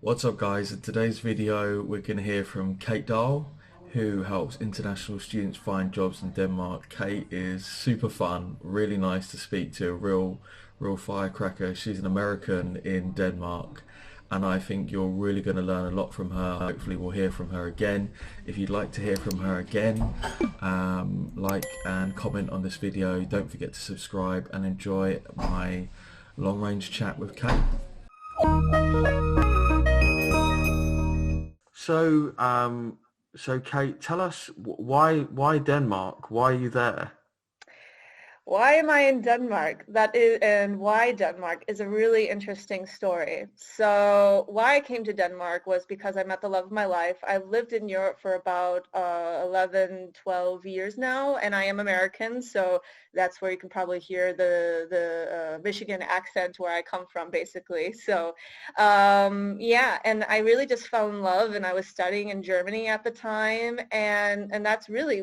What's up guys, in today's video we're going to hear from Kate Dahl, who helps international students find jobs in Denmark. Kate is super fun, really nice to speak to, a real firecracker. She's an American in Denmark and I think you're really going to learn a lot from her. Hopefully we'll hear from her again. If you'd like to hear from her again, like and comment on this video. Don't forget to subscribe and enjoy my long range chat with Kate. So, so Kate, tell us why Denmark? Why are you there? Why am I in Denmark? That is, and why Denmark is a really interesting story. So why I came to Denmark was because I met the love of my life. I've lived in Europe for about 11, 12 years now, and I am American, so that's where you can probably hear the Michigan accent where I come from, basically. So yeah, and I really just fell in love, and I was studying in Germany at the time, and that's really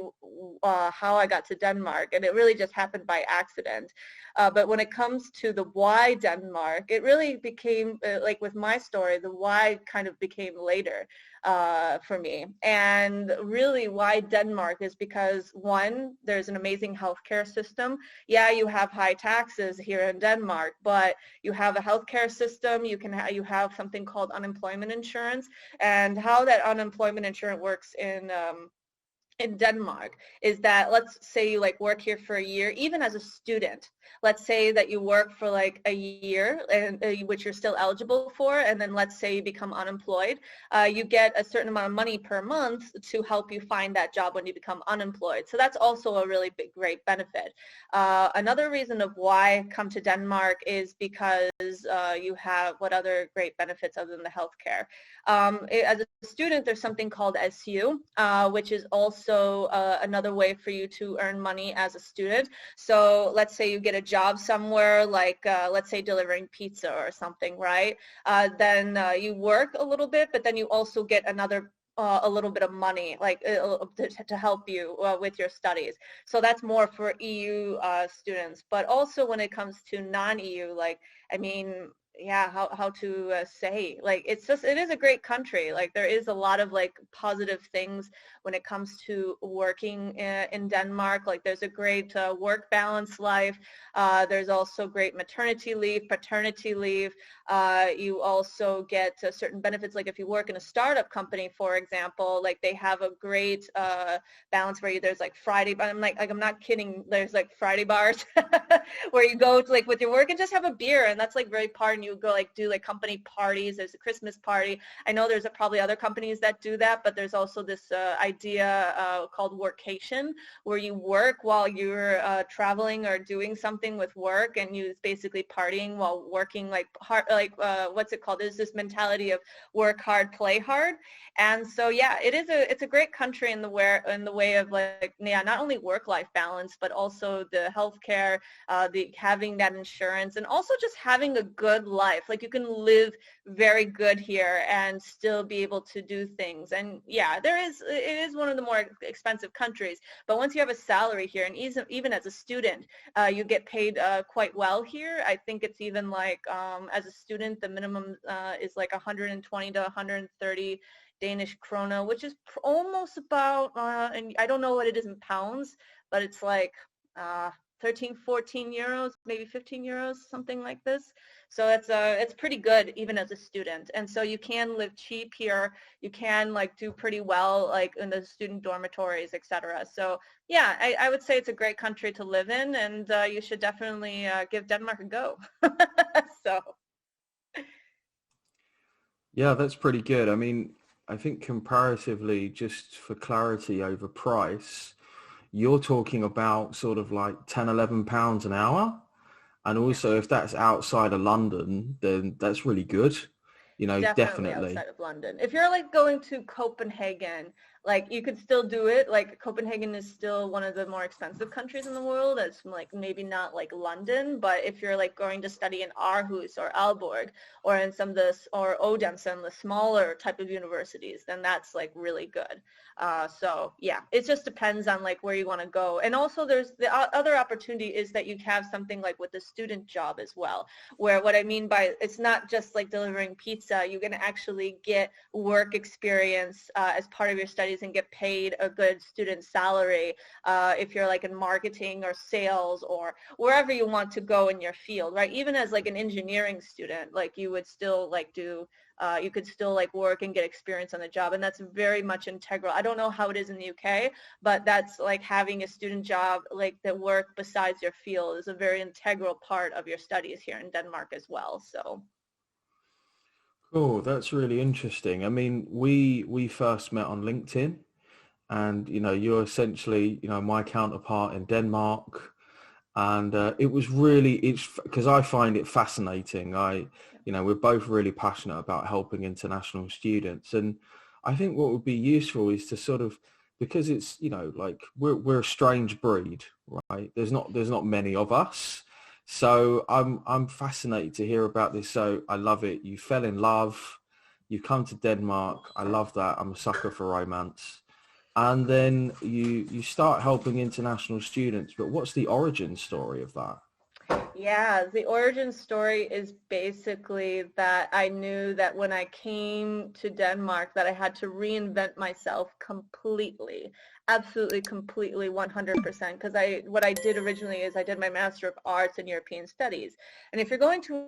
how I got to Denmark, and it really just happened by accident. But when it comes to the why Denmark, it really became, like with my story, the why kind of became later for me. And really why Denmark is because, one, there's an amazing healthcare system. Yeah, you have high taxes here in Denmark, but you have a healthcare system. You have something called unemployment insurance, and how that unemployment insurance works in Denmark is that, let's say you like work here for a year, even as a student. Let's say that you work for like a year, and which you're still eligible for, and then let's say you become unemployed. You get a certain amount of money per month to help you find that job when you become unemployed. So that's also a really big, great benefit. Another reason of why come to Denmark is because you have what other great benefits other than the healthcare. As a student, there's something called SU, which is also another way for you to earn money as a student. So let's say you get a job somewhere, like let's say delivering pizza or something, right? Then you work a little bit, but then you also get another a little bit of money, like to help you with your studies. So that's more for EU students. But also when it comes to non-EU, like, I mean, yeah, how to say, like, it is a great country. Like, there is a lot of like positive things when it comes to working in Denmark. Like, there's a great work balance life. There's also great maternity leave, paternity leave. You also get certain benefits, like if you work in a startup company, for example, like they have a great balance where there's like Friday, but I'm not kidding, there's like Friday bars where you go to, like, with your work and just have a beer, and that's like very part, and you go like do like company parties. There's a Christmas party. I know there's probably other companies that do that, but there's also this idea called workation, where you work while you're traveling or doing something with work, and you basically partying while working, like hard, like what's it called? There's this mentality of work hard, play hard. And so yeah, it's a great country in the way of, like, yeah, not only work-life balance, but also the healthcare, the having that insurance, and also just having a good life. Like, you can live very good here and still be able to do things. And yeah, it is one of the more expensive countries, but once you have a salary here, and even as a student, you get paid quite well here. I think it's even like, as a student, the minimum is like 120 to 130 Danish krona, which is almost about, and I don't know what it is in pounds, but it's like 13, 14 euros, maybe 15 euros, something like this. So it's pretty good even as a student. And so you can live cheap here. You can like do pretty well, like in the student dormitories, etc. So yeah, I would say it's a great country to live in, and you should definitely give Denmark a go. So. Yeah, that's pretty good. I mean, I think comparatively, just for clarity over price, you're talking about sort of like 10, 11 pounds an hour. And Yeah. also if that's outside of London, then that's really good. Definitely Definitely. outside of London. If you're like going to Copenhagen, like you could still do it. Like Copenhagen is still one of the more expensive countries in the world. It's like maybe not like London, but if you're like going to study in Aarhus or Aalborg or in some of the, or Odense and the smaller type of universities, then that's like really good. So yeah, it just depends on like where you want to go. And also there's the other opportunity is that you have something like with the student job as well, where what I mean by it's not just like delivering pizza, you're going to actually get work experience as part of your studies and get paid a good student salary if you're like in marketing or sales or wherever you want to go in your field, right? Even as like an engineering student, like you would still like do you could still like work and get experience on the job, and that's very much integral. I don't know how it is in the UK, but that's like having a student job like that work besides your field is a very integral part of your studies here in Denmark as well. So Cool, that's really interesting. I mean, we first met on LinkedIn, and you're essentially my counterpart in Denmark, and it was really it's because I find it fascinating. We're both really passionate about helping international students, and I think what would be useful is to sort of, because it's like we're a strange breed, right? There's not many of us. So I'm fascinated to hear about this. So I love it. You fell in love. You come to Denmark. I love that. I'm a sucker for romance. And then you start helping international students. But what's the origin story of that? yeah, the origin story is basically that I knew that when I came to Denmark that I had to reinvent myself completely, absolutely completely 100%, because what I did originally is I did my Master of Arts in European Studies. And if you're going to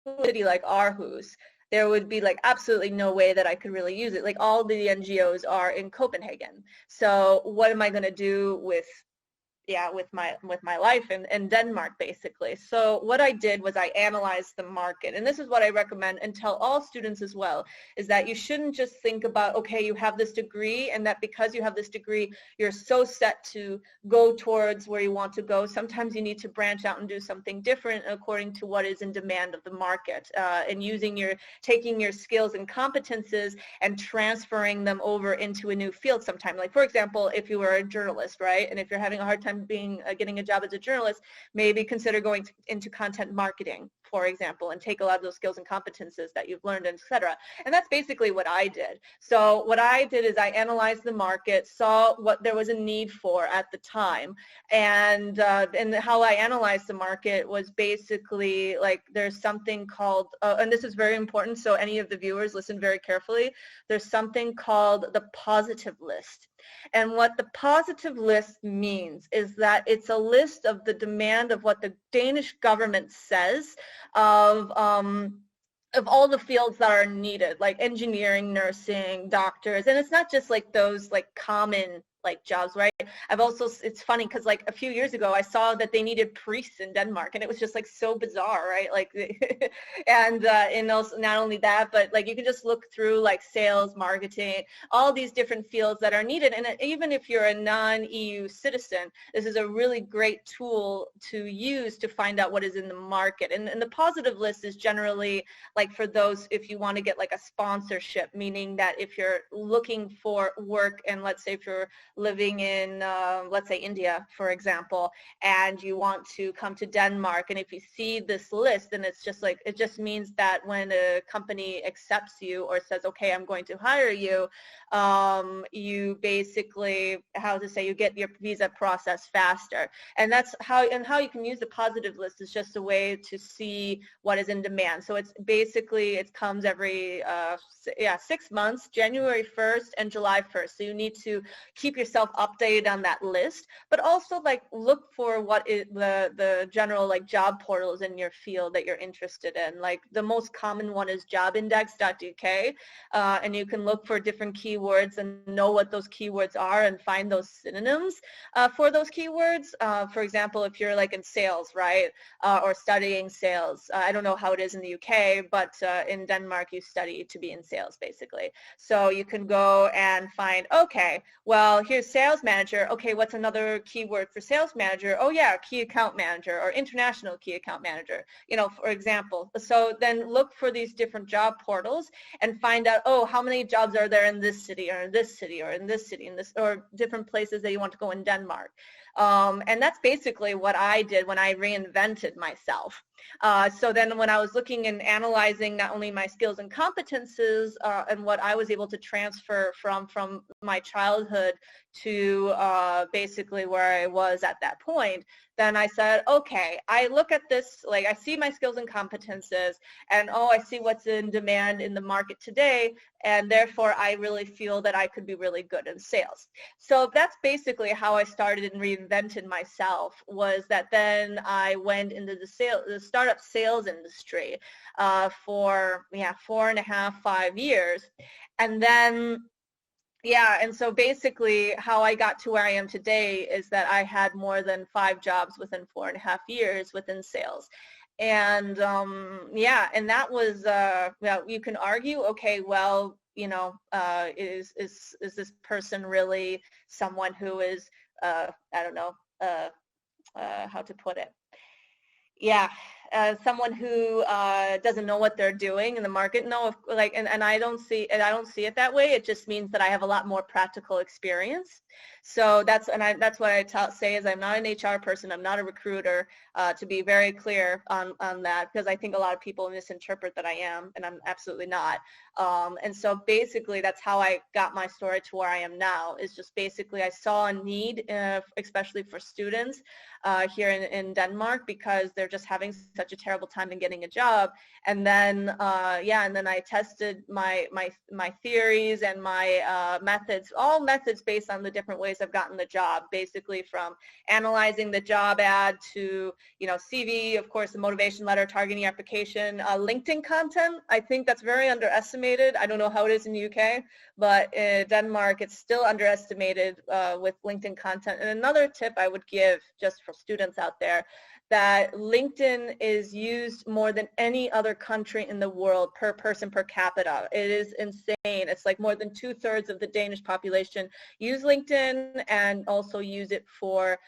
a city like Aarhus, there would be like absolutely no way that I could really use it. Like all the NGOs are in Copenhagen. So what am I going to do with my life in Denmark, basically. So what I did was I analyzed the market, and this is what I recommend and tell all students as well, is that you shouldn't just think about, okay, you have this degree, and that because you have this degree, you're so set to go towards where you want to go. Sometimes you need to branch out and do something different according to what is in demand of the market, and taking your skills and competences and transferring them over into a new field sometime. Like, for example, if you were a journalist, right, and if you're having a hard time getting a job as a journalist, maybe consider going into content marketing, for example, and take a lot of those skills and competences that you've learned, etc. And that's basically what I did. So what I did is I analyzed the market, saw what there was a need for at the time, and how I analyzed the market was basically like there's something called, and this is very important, so any of the viewers listen very carefully, there's something called the positive list. And what the positive list means is that it's a list of the demand of what the Danish government says of all the fields that are needed, like engineering, nursing, doctors, and it's not just like those like common like jobs, right? It's funny because like a few years ago I saw that they needed priests in Denmark, and it was just like so bizarre, right? Like and also not only that, but like you can just look through like sales, marketing, all these different fields that are needed. And even if you're a non-EU citizen, this is a really great tool to use to find out what is in the market. And the positive list is generally like for those, if you want to get like a sponsorship, meaning that if you're looking for work, and let's say if you're living in, let's say India, for example, and you want to come to Denmark, and if you see this list, then it's just like, it just means that when a company accepts you or says, okay, I'm going to hire you, you basically, you get your visa process faster. And that's how you can use the positive list is just a way to see what is in demand. So it's basically, it comes every 6 months, January 1st and July 1st. So you need to keep yourself updated on that list, but also like look for what is the general like job portals in your field that you're interested in. Like the most common one is jobindex.dk, and you can look for different keywords and know what those keywords are and find those synonyms for those keywords. For example, if you're like in sales, right, or studying sales, I don't know how it is in the UK, but in Denmark you study to be in sales basically. So you can go and find, okay, well, here's sales manager. Okay, what's another keyword for sales manager? Oh yeah, key account manager or international key account manager, for example. So then look for these different job portals and find out, oh, how many jobs are there in this city or in this city or in this city, or different places that you want to go in Denmark. And that's basically what I did when I reinvented myself. So then when I was looking and analyzing not only my skills and competences and what I was able to transfer from my childhood to basically where I was at that point, then I said, okay, I look at this, like I see my skills and competences, and I see what's in demand in the market today, and therefore I really feel that I could be really good in sales. So that's basically how I started and reinvented myself, was that then I went into the startup sales industry for 4.5, 5 years. And then and so basically how I got to where I am today is that I had more than 5 jobs within 4.5 years within sales. And and that was, you can argue, okay, well, is this person really someone who is, I don't know, how to put it? Someone who doesn't know what they're doing in the market. No, and I don't see it that way. It just means that I have a lot more practical experience. So that's what I say is I'm not an HR person. I'm not a recruiter, to be very clear on that, because I think a lot of people misinterpret that I am, and I'm absolutely not. And so basically that's how I got my story to where I am now, is just basically I saw a need, especially for students here in Denmark, because they're just having such a terrible time in getting a job. And then and then I tested my theories and my methods, all methods based on the different ways I've gotten the job, basically from analyzing the job ad to CV, of course, the motivation letter, targeting application, LinkedIn content. I think that's very underestimated. I don't know how it is in the UK, but in Denmark it's still underestimated with LinkedIn content. And another tip I would give just for students out there, that LinkedIn is used more than any other country in the world per person per capita. It is insane. It's like more than 2/3 of the Danish population use LinkedIn and also use it for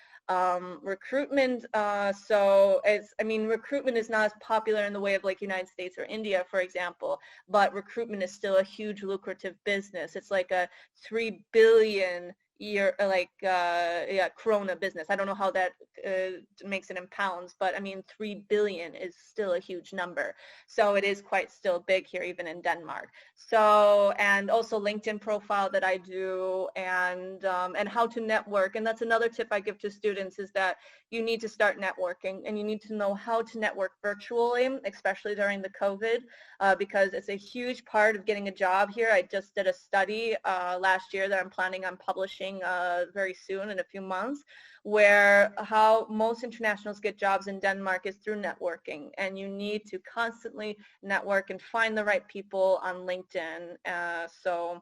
recruitment. Recruitment is not as popular in the way of like United States or India, for example, but recruitment is still a huge lucrative business. It's like a 3 billion krona business. I don't know how that makes it in pounds, but I mean 3 billion is still a huge number. So it is quite still big here, even in Denmark. So, and also LinkedIn profile that I do, and how to network. And that's another tip I give to students, is that you need to start networking, and you need to know how to network virtually, especially during the COVID, because it's a huge part of getting a job here. I just did a study last year that I'm planning on publishing very soon, in a few months, where how most internationals get jobs in Denmark is through networking, and you need to constantly network and find the right people on LinkedIn. So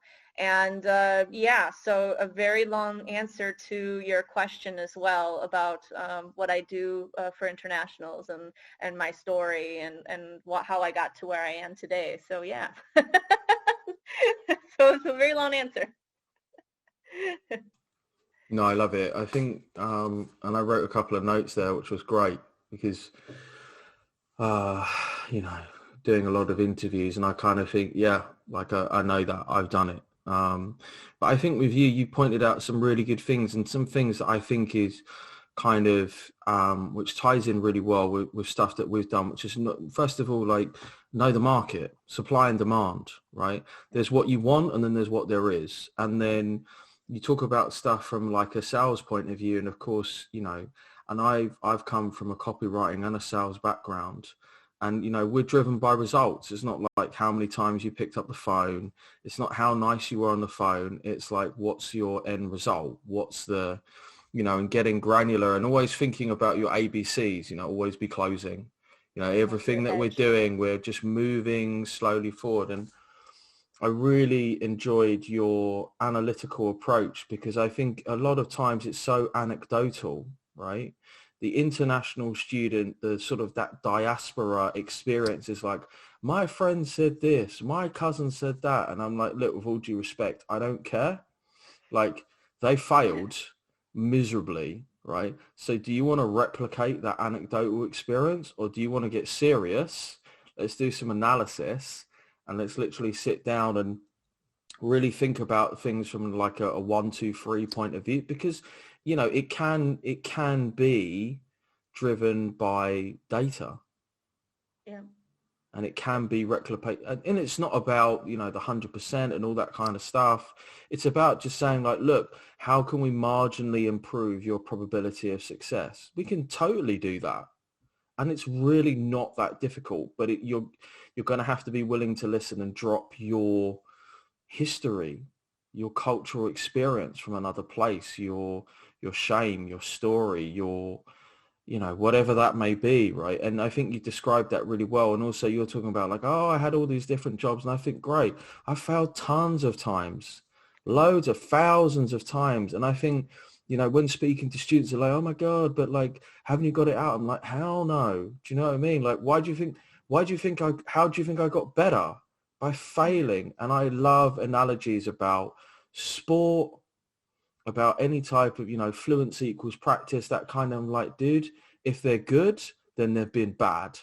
a very long answer to your question as well about what I do for internationals, and my story, and how I got to where I am today. So yeah. So it's a very long answer. No, I love it. I think, and I wrote a couple of notes there, which was great, because, doing a lot of interviews, and I kind of think, I know that I've done it. But I think with you pointed out some really good things, and some things that I think is kind of, which ties in really well with stuff that we've done, which is, first of all, like, know the market, supply and demand, right? There's what you want, and then there's what there is. And then you talk about stuff from like a sales point of view, and of course, and I've come from a copywriting and a sales background, and we're driven by results. It's not like how many times you picked up the phone. It's not how nice you were on the phone. It's like, what's your end result? What's the, and getting granular, and always thinking about your ABCs, always be closing, everything that we're doing, we're just moving slowly forward. And I really enjoyed your analytical approach, because I think a lot of times it's so anecdotal, right? The international student, the sort of that diaspora experience is like, my friend said this, my cousin said that. And I'm like, look, with all due respect, I don't care. Like, They failed miserably, right? So do you want to replicate that anecdotal experience, or do you want to get serious? Let's do some analysis, and let's literally sit down and really think about things from like a 1, 2, 3 point of view, because it can be driven by data, Yeah. and it can be replicated, and it's not about the 100% and all that kind of stuff. It's about just saying like, look, how can we marginally improve your probability of success? We can totally do that, and it's really not that difficult, but you're going to have to be willing to listen and drop your history, your cultural experience from another place, your shame, your story, your whatever that may be, right? And I think you described that really well. And also you're talking about like, oh, I had all these different jobs, and I think, great, I failed tons of times, loads of thousands of times. And I think, when speaking to students, they're like, oh my God, but like, haven't you got it out? I'm like, hell no. Do you know what I mean? Like, how do you think I got better? By failing. And I love analogies about sport, about any type of, fluency equals practice, that kind of like, dude, if they're good, then they've been bad.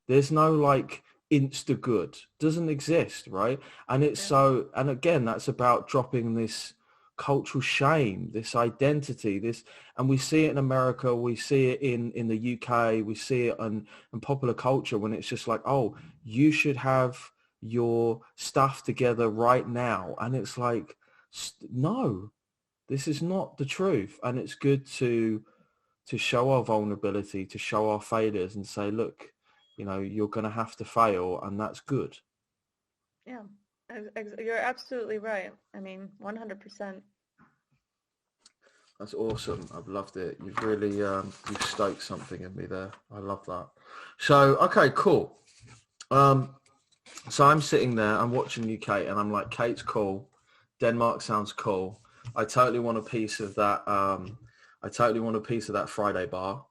There's no like insta good. Doesn't exist, right? And it's and again, that's about dropping this cultural shame, this identity, and we see it in America, we see it in the UK, we see it in popular culture, when it's just like, oh, you should have your stuff together right now. And it's like, no, this is not the truth. And it's good to show our vulnerability, to show our failures, and say, look, you're going to have to fail, and that's good. Yeah, you're absolutely right. I mean, 100%. That's awesome. I've loved it. You've really you've stoked something in me there. I love that. So, okay, cool. So I'm sitting there, I'm watching you, Kate, and I'm like, Kate's cool. Denmark sounds cool. I totally want a piece of that. I totally want a piece of that Friday bar.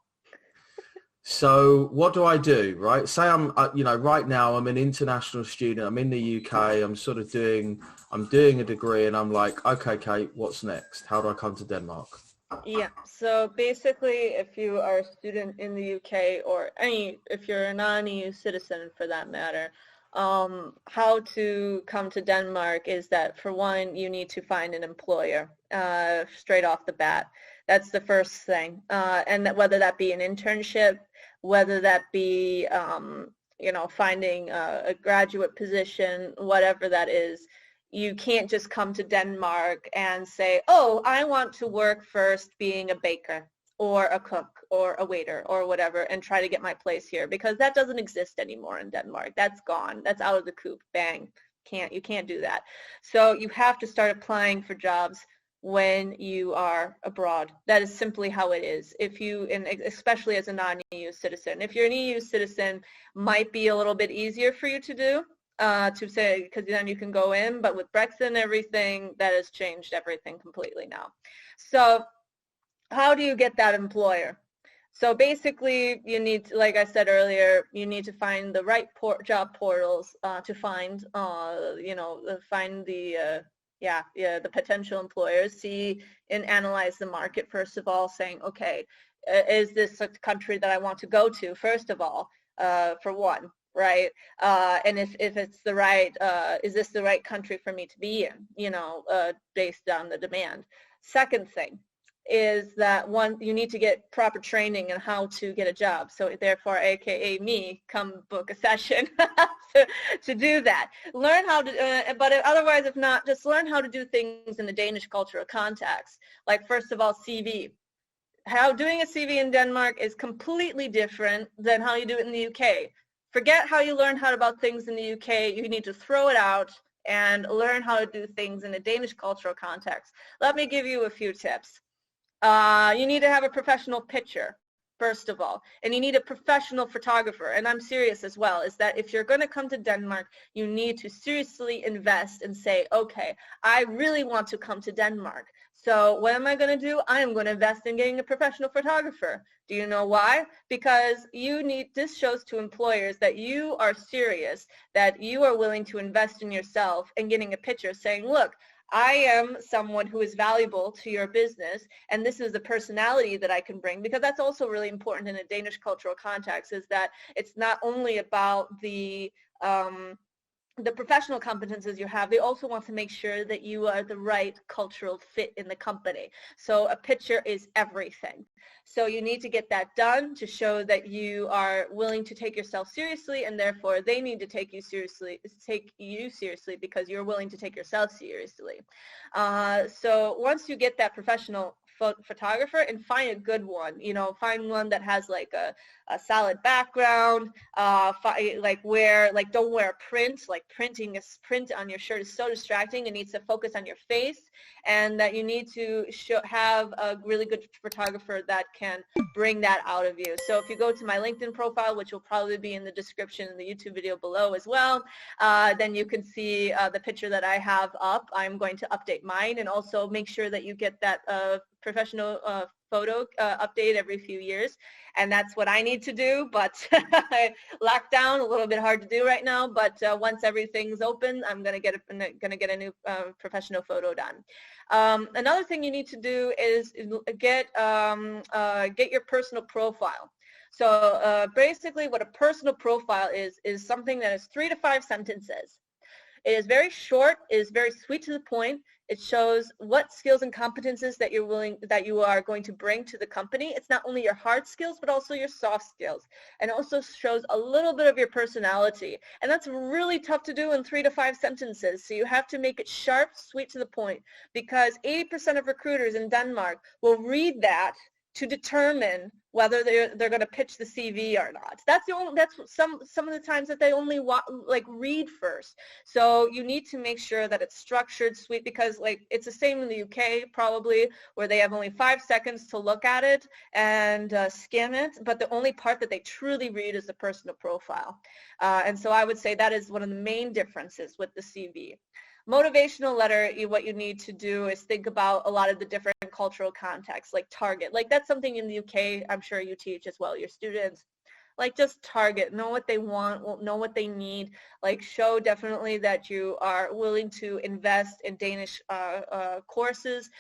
So what do I do, right? Say I'm, right now I'm an international student. I'm in the UK. I'm doing a degree, and I'm like, okay, Kate, what's next? How do I come to Denmark? Yeah. So basically, if you are a student in the UK, or if you're a non-EU citizen for that matter, how to come to Denmark is that, for one, you need to find an employer straight off the bat. That's the first thing. And that, whether that be an internship, whether that be, finding a graduate position, whatever that is, you can't just come to Denmark and say, oh, I want to work first being a baker or a cook or a waiter or whatever, and try to get my place here, because that doesn't exist anymore in Denmark. That's gone. That's out of the coop. Bang. You can't do that. So you have to start applying for jobs when you are abroad. That is simply how it is. And especially as a non-EU citizen. If you're an EU citizen, might be a little bit easier for you to do, to say, because then you can go in, but with Brexit and everything, that has changed everything completely now. So how do you get that employer? So basically, you need, like I said earlier, you need to find the right job portals to find, find the potential employers, see and analyze the market, first of all, saying, okay, is this a country that I want to go to, first of all, for one, right? And if it's the right, is this the right country for me to be in, based on the demand. Second thing is that, one, you need to get proper training in how to get a job. So therefore, aka me, come book a session to do that. Learn how to, but otherwise, if not, just learn how to do things in the Danish cultural context. Like, first of all, CV. How doing a CV in Denmark is completely different than how you do it in the UK. Forget how you learn about things in the UK. You need to throw it out and learn how to do things in a Danish cultural context. Let me give you a few tips. You need to have a professional picture, first of all, and you need a professional photographer. And I'm serious as well, is that if you're going to come to Denmark, you need to seriously invest and say, okay, I really want to come to Denmark. So what am I going to do? I am going to invest in getting a professional photographer. Do you know why? Because this shows to employers that you are serious, that you are willing to invest in yourself and getting a picture saying, look, I am someone who is valuable to your business, and this is the personality that I can bring, because that's also really important in a Danish cultural context, is that it's not only about the professional competences you have, they also want to make sure that you are the right cultural fit in the company. So a picture is everything. So you need to get that done to show that you are willing to take yourself seriously, and therefore they need to take you seriously because you're willing to take yourself seriously. So once you get that professional photographer, and find a good one, find one that has like a solid background, don't wear print, like print on your shirt is so distracting. It needs to focus on your face, and that you need to have a really good photographer that can bring that out of you. So if you go to my LinkedIn profile, which will probably be in the description in the YouTube video below as well, then you can see the picture that I have up. I'm going to update mine, and also make sure that you get that professional photo update every few years, and that's what I need to do, but lockdown, a little bit hard to do right now, but once everything's open, I'm going to get a new professional photo done. Another thing you need to do is get your personal profile. So basically what a personal profile is something that is 3 to 5 sentences. It is very short, it is very sweet to the point. It shows what skills and competences that you are going to bring to the company. It's not only your hard skills, but also your soft skills. And also shows a little bit of your personality. And that's really tough to do in 3 to 5 sentences. So you have to make it sharp, sweet to the point, because 80% of recruiters in Denmark will read that to determine whether they're going to pitch the CV or not. That's some of the times that they only read first. So you need to make sure that it's structured, sweet, because it's the same in the UK probably, where they have only 5 seconds to look at it and skim it, but the only part that they truly read is the personal profile. And so I would say that is one of the main differences with the CV. Motivational letter, what you need to do is think about a lot of the different cultural contexts, like target. That's something in the UK, I'm sure you teach as well, your students. Just target, know what they want, know what they need, show definitely that you are willing to invest in Danish courses.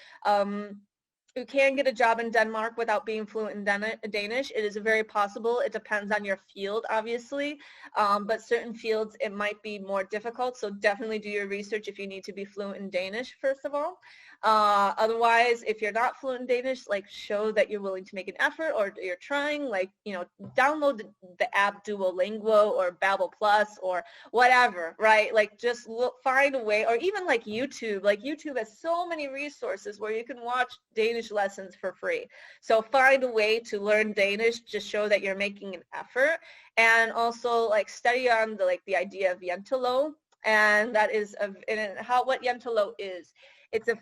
You can get a job in Denmark without being fluent in Danish. It is very possible. It depends on your field, obviously, but certain fields it might be more difficult, so definitely do your research if you need to be fluent in Danish, first of all. Otherwise, if you're not fluent in Danish, show that you're willing to make an effort, or you're trying, download the app Duolingo or Babbel Plus or whatever, right? Just find a way, or even YouTube. YouTube has so many resources where you can watch Danish lessons for free. So find a way to learn Danish, just show that you're making an effort, and also study on the idea of Jantelo, and that is what Jantelo is. It's a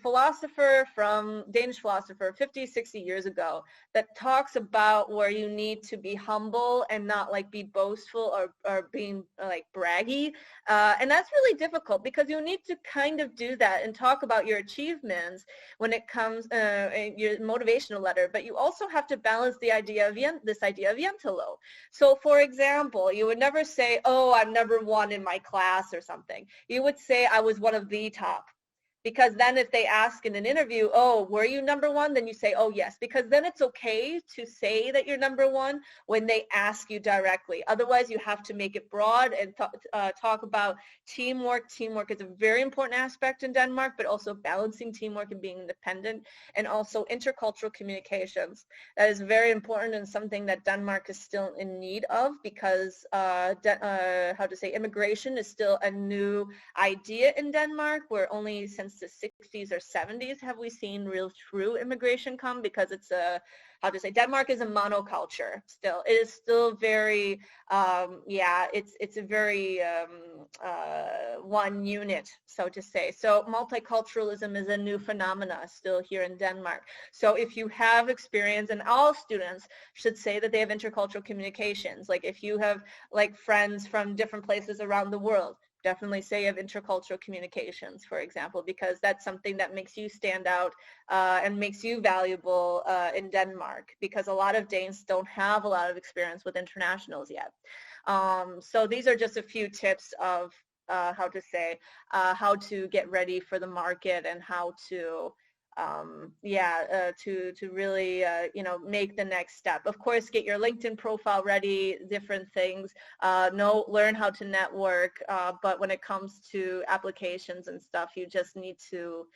Danish philosopher 50, 60 years ago that talks about where you need to be humble and not be boastful or being braggy. And that's really difficult, because you need to kind of do that and talk about your achievements when it comes in your motivational letter, but you also have to balance this idea of Jantelo. So for example, you would never say, oh, I'm number 1 in my class or something. You would say, I was one of the top. Because then if they ask in an interview, oh, were you number 1? Then you say, oh, yes. Because then it's okay to say that you're number 1 when they ask you directly. Otherwise, you have to make it broad and talk about teamwork. Teamwork is a very important aspect in Denmark, but also balancing teamwork and being independent, and also intercultural communications. That is very important, and something that Denmark is still in need of, because immigration is still a new idea in Denmark, where only since the 60s or 70s have we seen real true immigration come, because it's Denmark is a monoculture still. It is still very, it's a very one unit, so to say. So multiculturalism is a new phenomena still here in Denmark. So if you have experience, and all students should say that they have intercultural communications, if you have friends from different places around the world, definitely say you have intercultural communications, for example, because that's something that makes you stand out and makes you valuable in Denmark, because a lot of Danes don't have a lot of experience with internationals yet. So these are just a few tips of how to get ready for the market and how to to really make the next step. Of course, get your LinkedIn profile ready, different things. Learn how to network, but when it comes to applications and stuff, you just need to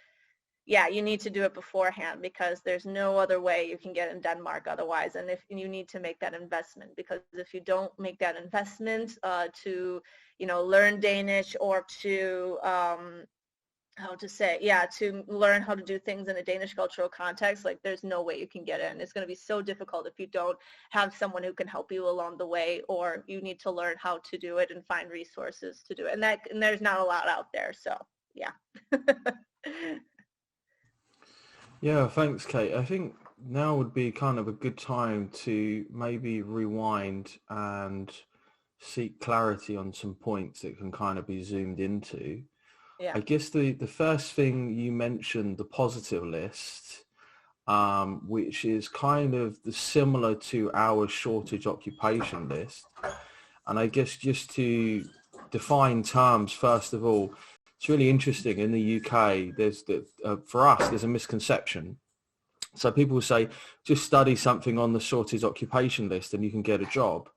you need to do it beforehand, because there's no other way you can get in Denmark otherwise. And if you need to make that investment, because if you don't make that investment to learn Danish, or to to learn how to do things in a Danish cultural context, like there's no way you can get in. It's going to be so difficult if you don't have someone who can help you along the way, or you need to learn how to do it and find resources to do it. And there's not a lot out there. So yeah. Yeah, thanks, Kate. I think now would be kind of a good time to maybe rewind and seek clarity on some points that can kind of be zoomed into. Yeah. I guess the first thing you mentioned, the positive list, which is kind of similar to our shortage occupation list. And I guess just to define terms, first of all, it's really interesting. In the UK, for us, there's a misconception. So people will say, just study something on the shortage occupation list and you can get a job.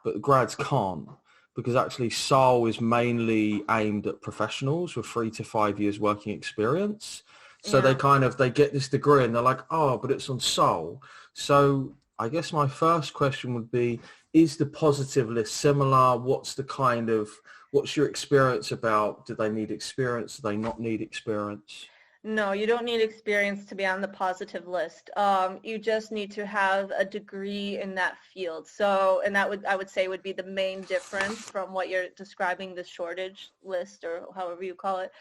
But grads can't, because actually SAL is mainly aimed at professionals with 3 to 5 years working experience. So Yeah. they get this degree and they're like, oh, but it's on SAL. So I guess my first question would be, is the positive list similar? What's your experience about? Do they need experience? Do they not need experience? No, you don't need experience to be on the positive list. You just need to have a degree in that field. So, and I would say would be the main difference from what you're describing, the shortage list, or however you call it.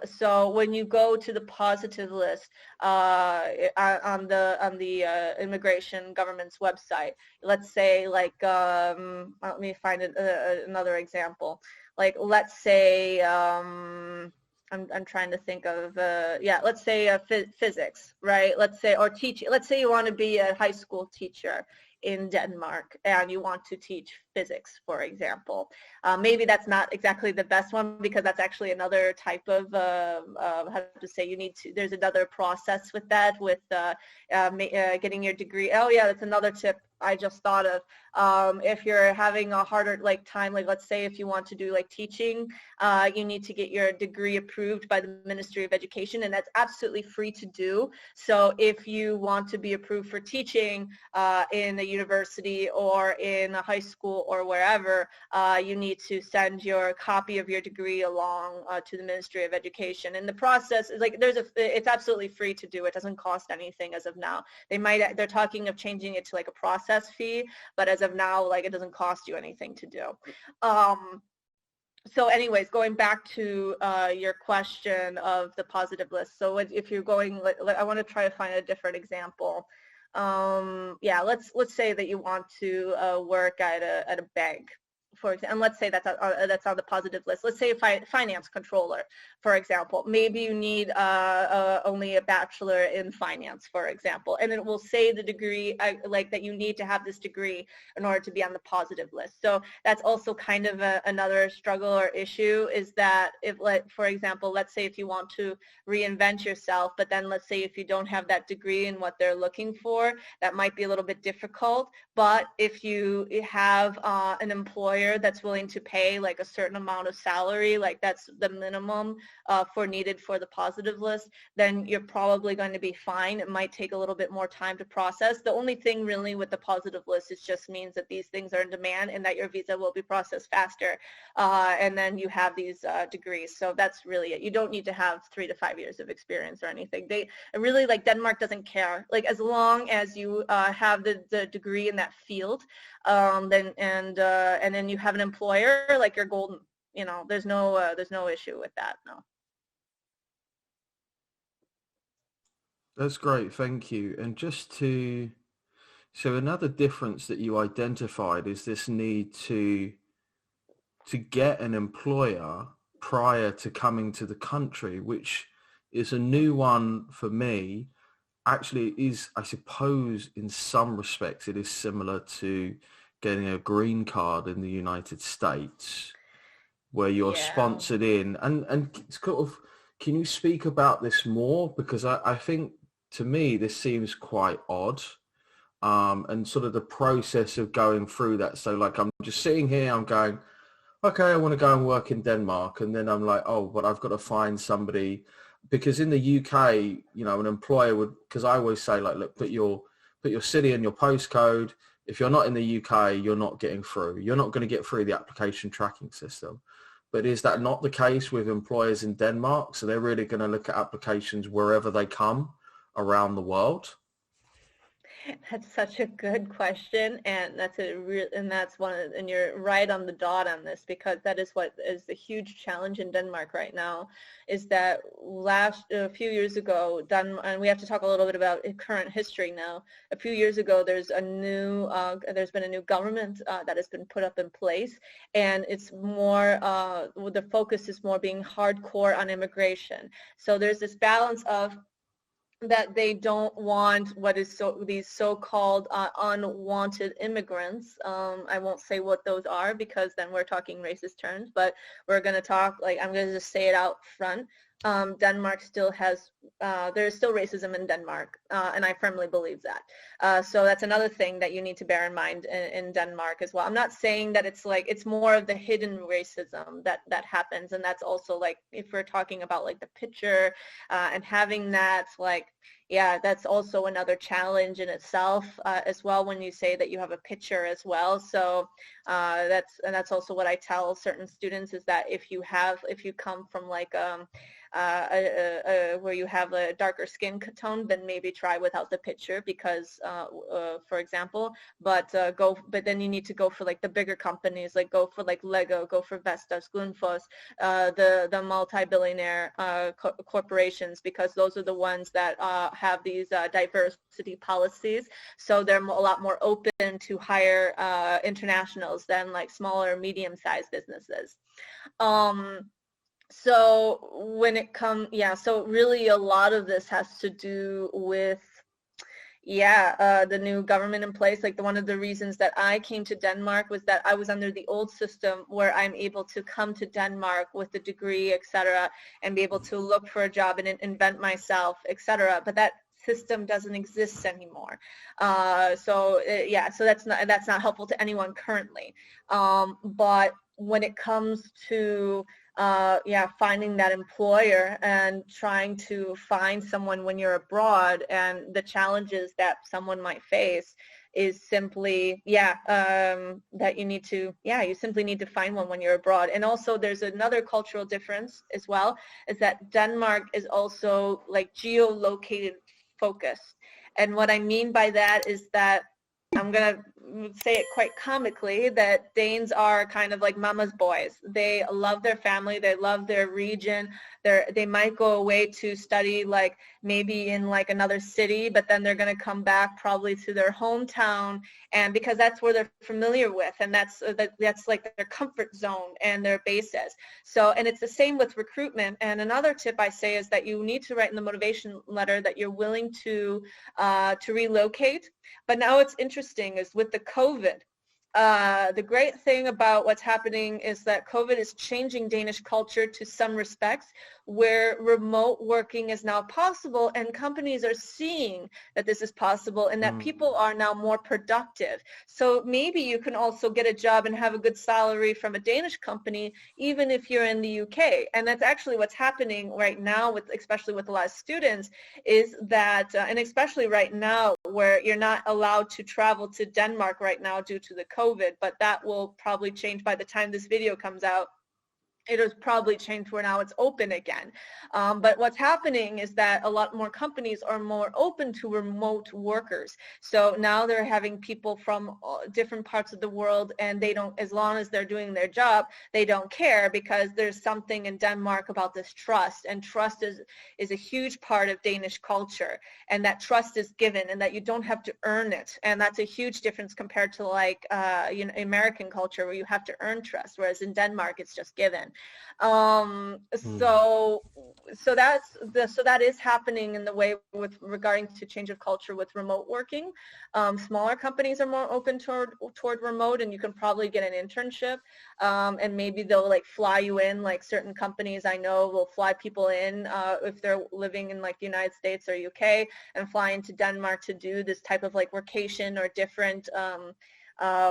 So when you go to the positive list on the immigration government's website, let's say let me find another example. Like let's say I'm trying to think of let's say physics, right? Let's say, or teaching. Let's say you want to be a high school teacher in Denmark and you want to teach physics, for example. Maybe that's not exactly the best one, because that's actually another type of there's another process with that, with getting your degree. Oh yeah, that's another tip I just thought of. If you're having a harder time, let's say if you want to do teaching, you need to get your degree approved by the Ministry of Education, and that's absolutely free to do. So if you want to be approved for teaching in a university or in a high school or wherever, you need to send your copy of your degree along to the Ministry of Education. And the process is it's absolutely free to do. It doesn't cost anything as of now. They're talking of changing it to a process fee, but as of now, it doesn't cost you anything to do. So anyways, going back to your question of the positive list. So if you're going, I want to try to find a different example. Let's say that you want to work at a bank, for example, and let's say that's on the positive list. Let's say a finance controller, for example. Maybe you need only a bachelor in finance, for example, and it will say the degree that you need to have this degree in order to be on the positive list. So that's also kind of another struggle or issue, is that if, for example, let's say if you want to reinvent yourself, but then let's say if you don't have that degree in what they're looking for, that might be a little bit difficult. But if you have an employer that's willing to pay a certain amount of salary, that's the minimum needed for the positive list, then you're probably going to be fine. It might take a little bit more time to process. The only thing really with the positive list, it just means that these things are in demand and that your visa will be processed faster, and then you have these degrees. So that's really it. You don't need to have 3 to 5 years of experience or anything. They really, Denmark doesn't care. As long as you have the degree in that field, then you have an employer, you're golden. There's no issue with that. No. That's great, thank you. And so another difference that you identified is this need to get an employer prior to coming to the country, which is a new one for me. Actually, it is, I suppose, in some respects, it is similar to getting a green card in the United States. where you're Yeah. sponsored in, and it's kind of, can you speak about this more? Because I think to me this seems quite odd, and sort of the process of going through that. So like I'm just sitting here, I'm going, okay, I want to go and work in Denmark, and then I'm like, oh, but I've got to find somebody, because in the UK, you know, an employer would, because I always say like, look, put your city and your postcode. If you're not in the UK, you're not getting through. You're not going to get through the application tracking system. But is that not the case with employers in Denmark? So they're really going to look at applications wherever they come around the world? That's such a good question, and that's a real, and that's one of, and you're right on the dot on this, because that is what is the huge challenge in Denmark right now, is that a few years ago, and we have to talk a little bit about current history now. A few years ago, there's been a new government that has been put up in place, and it's more, the focus is more being hardcore on immigration. So there's this balance of that they don't want these so-called unwanted immigrants. I won't say what those are, because then we're talking racist terms, but we're going to talk, like, I'm going to just say it out front. Denmark still has, there's still racism in Denmark, and I firmly believe that. So that's another thing that you need to bear in mind in Denmark as well. I'm not saying that it's like, it's more of the hidden racism that happens, and that's also like, if we're talking about like the picture and having that, like, yeah, that's also another challenge in itself as well, when you say that you have a picture as well. So that's also what I tell certain students, is that if you come from like where you have a darker skin tone, then maybe try without the picture, because for example, but then you need to go for like the bigger companies, like go for like Lego, go for Vestas, Grundfos, the multi-billionaire corporations, because those are the ones that have these diversity policies. So they're a lot more open to hire internationals than like smaller, medium-sized businesses. So when it comes, yeah, so really a lot of this has to do with, the new government in place. Like one of the reasons that I came to Denmark was that I was under the old system, where I'm able to come to Denmark with a degree, etc., and be able to look for a job and invent myself, etc. But that system doesn't exist anymore. So that's not helpful to anyone currently. But when it comes to finding that employer and trying to find someone when you're abroad, and the challenges that someone might face is simply, that you simply need to find one when you're abroad. And also there's another cultural difference as well, is that Denmark is also like geolocated focused. And what I mean by that is that, I'm going to say it quite comically, that Danes are kind of like mama's boys. They love their family. They love their region. They might go away to study, like maybe in like another city, but then they're going to come back probably to their hometown, and because that's where they're familiar with, and that's like their comfort zone and their basis. So, and it's the same with recruitment. And another tip I say is that you need to write in the motivation letter that you're willing to relocate. But now what's interesting is with the COVID, the great thing about what's happening is that COVID is changing Danish culture to some respects, where remote working is now possible, and companies are seeing that this is possible, and that people are now more productive. So maybe you can also get a job and have a good salary from a Danish company, even if you're in the UK. And that's actually what's happening right now, especially with a lot of students, is that, and especially right now, where you're not allowed to travel to Denmark right now due to the COVID, but that will probably change by the time this video comes out. It has probably changed where now it's open again. But what's happening is that a lot more companies are more open to remote workers. So now they're having people from different parts of the world, and they don't, as long as they're doing their job, they don't care, because there's something in Denmark about this trust, and trust is a huge part of Danish culture, and that trust is given, and that you don't have to earn it. And that's a huge difference compared to like American culture, where you have to earn trust, whereas in Denmark it's just given. Mm. So that is happening in the way with regarding to change of culture with remote working. Smaller companies are more open toward remote, and you can probably get an internship, and maybe they'll like fly you in. Like certain companies I know will fly people in if they're living in like the United States or UK, and fly into Denmark to do this type of like workation or different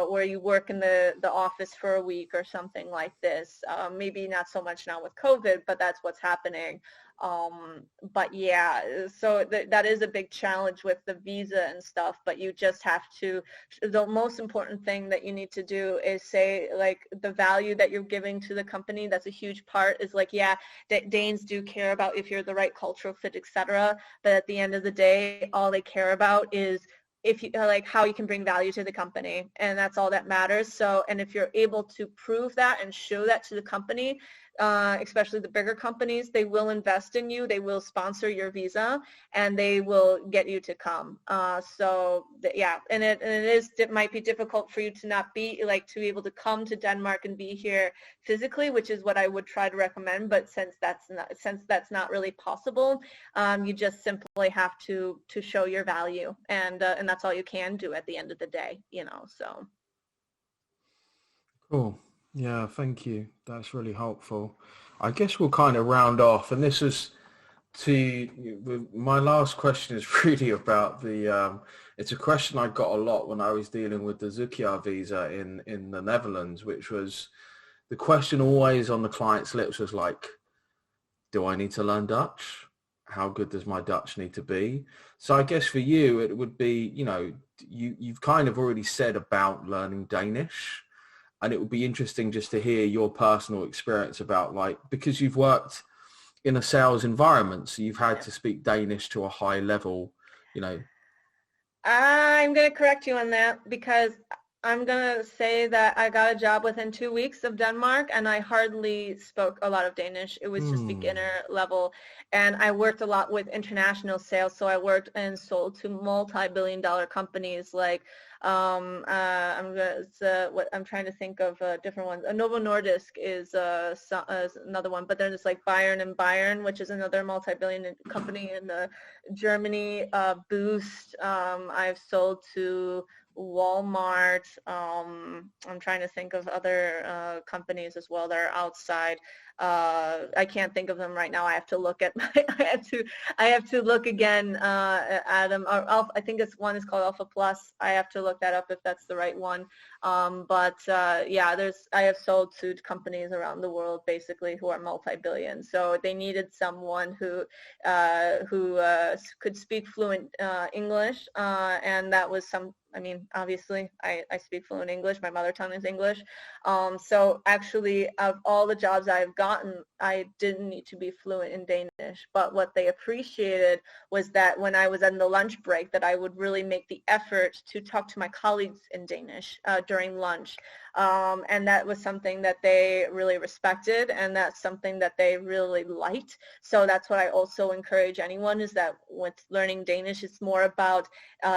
where you work in the office for a week or something like this. Maybe not so much now with COVID, but that's what's happening. But yeah, so that is a big challenge with the visa and stuff, but you just have to, the most important thing that you need to do is say like the value that you're giving to the company. That's a huge part, is like, yeah, Danes do care about if you're the right cultural fit, etc. But at the end of the day, all they care about is if you like how you can bring value to the company, and that's all that matters. So, and if you're able to prove that and show that to the company, especially the bigger companies, they will invest in you, they will sponsor your visa, and they will get you to come. Yeah, and it might be difficult for you to not be like to be able to come to Denmark and be here physically, which is what I would try to recommend. But since that's not really possible, you just simply have to show your value, and that's all you can do at the end of the day, you know. So. Cool. Yeah, thank you. That's really helpful. I guess we'll kind of round off, and this was my last question is really about it's a question I got a lot when I was dealing with the Zukia visa in the Netherlands, which was the question always on the client's lips was like, do I need to learn Dutch? How good does my Dutch need to be? So I guess for you, it would be, you've kind of already said about learning Danish, and it would be interesting just to hear your personal experience about like, because you've worked in a sales environment, so you've had to speak Danish to a high level, you know. I'm going to correct you on that, because I'm going to say that I got a job within 2 weeks of Denmark, and I hardly spoke a lot of Danish. It was just Hmm. beginner level, and I worked a lot with international sales. So I worked and sold to multi-billion-dollar companies like what I'm trying to think of different ones. Novo Nordisk is another one, but then it's like Bayern and Bayern, which is another multi-billion company in Germany. Boost. I've sold to Walmart. I'm trying to think of other companies as well that are outside. I can't think of them right now. I have to look at I have to look again at them. Or I think one is called Alpha Plus. I have to look that up if that's the right one. Yeah, I have sold to companies around the world basically who are multi-billion. So they needed someone who could speak fluent English, and that was I mean, obviously, I speak fluent English. My mother tongue is English. So actually, of all the jobs I've gotten, I didn't need to be fluent in Danish. But what they appreciated was that when I was in the lunch break, that I would really make the effort to talk to my colleagues in Danish during lunch. And that was something that they really respected, and that's something that they really liked. So that's what I also encourage anyone, is that with learning Danish, it's more about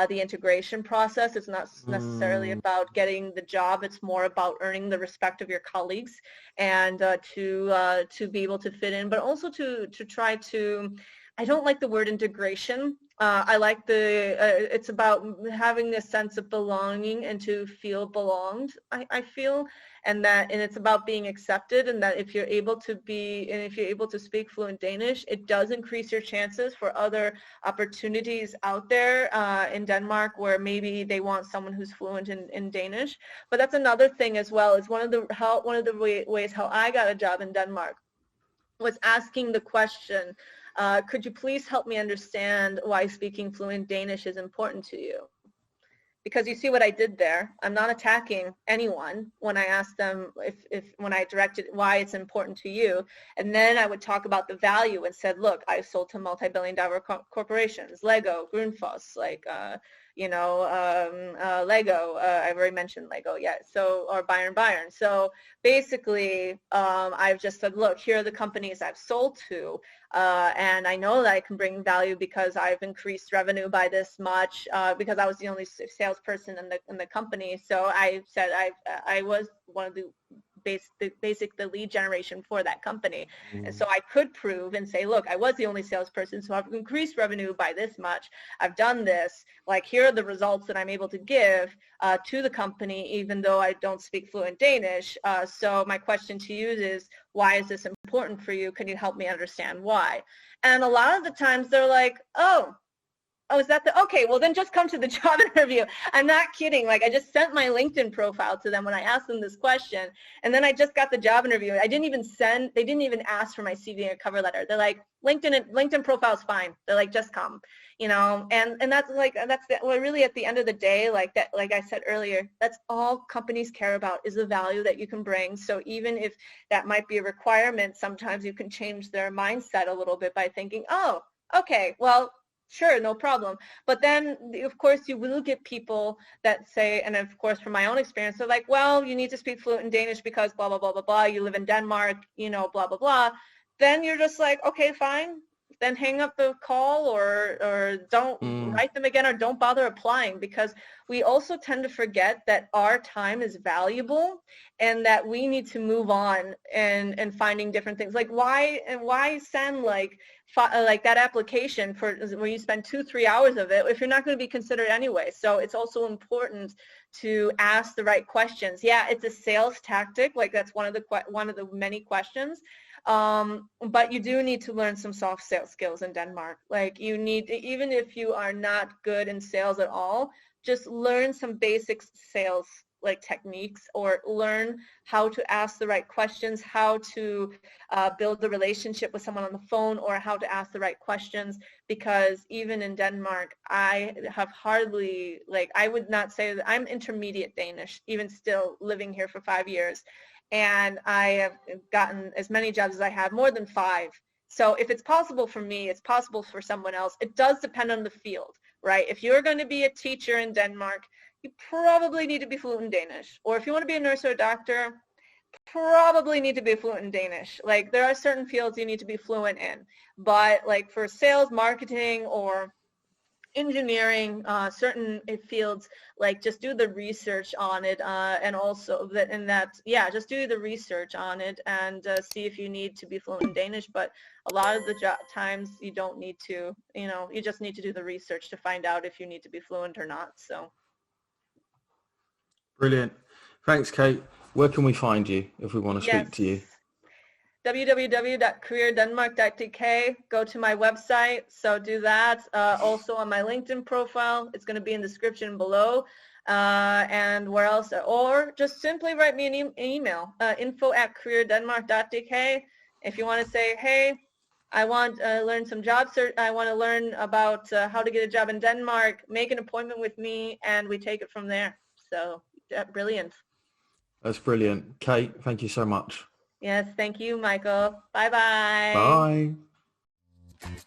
the integration process. It's not necessarily Mm. about getting the job. It's more about earning the respect of your colleagues, and to be able to fit in, but also to try to, I don't like the word integration. I like it's about having this sense of belonging and to feel belonged, I feel, and it's about being accepted, and that if you're able to speak fluent Danish, it does increase your chances for other opportunities out there in Denmark, where maybe they want someone who's fluent in Danish. But that's another thing as well, is one of the ways how I got a job in Denmark was asking the question, could you please help me understand why speaking fluent Danish is important to you? Because you see what I did there. I'm not attacking anyone when I asked them when I directed why it's important to you. And then I would talk about the value and said, look, I sold to multi-billion-dollar corporations, Lego, Grundfos, like, Lego. I've already mentioned Lego, yeah. So, or Bayern. So basically, I've just said, look, here are the companies I've sold to. And I know that I can bring value because I've increased revenue by this much, because I was the only salesperson in the company. So I said I was one of the the lead generation for that company. And Mm. so I could prove and say, look, I was the only salesperson, so I've increased revenue by this much. I've done this. Like, here are the results that I'm able to give to the company, even though I don't speak fluent Danish. So my question to you is, why is this important for you? Can you help me understand why? And a lot of the times they're like, oh, is that okay, well then just come to the job interview. I'm not kidding. Like, I just sent my LinkedIn profile to them when I asked them this question, and then I just got the job interview. They didn't even ask for my CV or cover letter. They're like, LinkedIn profile is fine. They're like, just come, and well, really at the end of the day, like I said earlier, that's all companies care about is the value that you can bring. So even if that might be a requirement, sometimes you can change their mindset a little bit by thinking, oh, okay, well, sure, no problem. But then, of course, you will get people that say, and of course, from my own experience, they're like, well, you need to speak fluent in Danish because blah, blah, blah, blah, blah. You live in Denmark, blah, blah, blah. Then you're just like, okay, fine. Then hang up the call or don't Mm. write them again or don't bother applying, because we also tend to forget that our time is valuable and that we need to move on and finding different things. Like, why send like that application for where you spend 2-3 hours of it if you're not going to be considered anyway? So it's also important to ask the right questions. Yeah, it's a sales tactic. Like, that's one of the many questions. But you do need to learn some soft sales skills in Denmark. Like, you need, even if you are not good in sales at all, just learn some basic sales like techniques, or learn how to ask the right questions, how to build the relationship with someone on the phone, or how to ask the right questions. Because even in Denmark, I have hardly, like, I would not say that I'm intermediate Danish, even still living here for 5 years. And I have gotten as many jobs as I have, more than 5. So if it's possible for me, it's possible for someone else. It does depend on the field, right? If you're going to be a teacher in Denmark, you probably need to be fluent in Danish. Or if you want to be a nurse or a doctor, probably need to be fluent in Danish. Like, there are certain fields you need to be fluent in. But like for sales, marketing, or engineering, certain fields, like, just do the research on it, and also just do the research on it and see if you need to be fluent in Danish. But a lot of the times you don't need to, you just need to do the research to find out if you need to be fluent or not. So. Brilliant. Thanks, Kate. Where can we find you if we want to Yes. speak to you? www.careerdenmark.dk. Go to my website, so do that. Also on my LinkedIn profile, it's going to be in the description below. And where else? Or just simply write me an email, info@careerdenmark.dk. If you want to say, hey, I want to learn some job search, I want to learn about how to get a job in Denmark, make an appointment with me, and we take it from there. So, brilliant. That's brilliant. Kate, thank you so much. Yes, thank you, Michael. Bye-bye. Bye.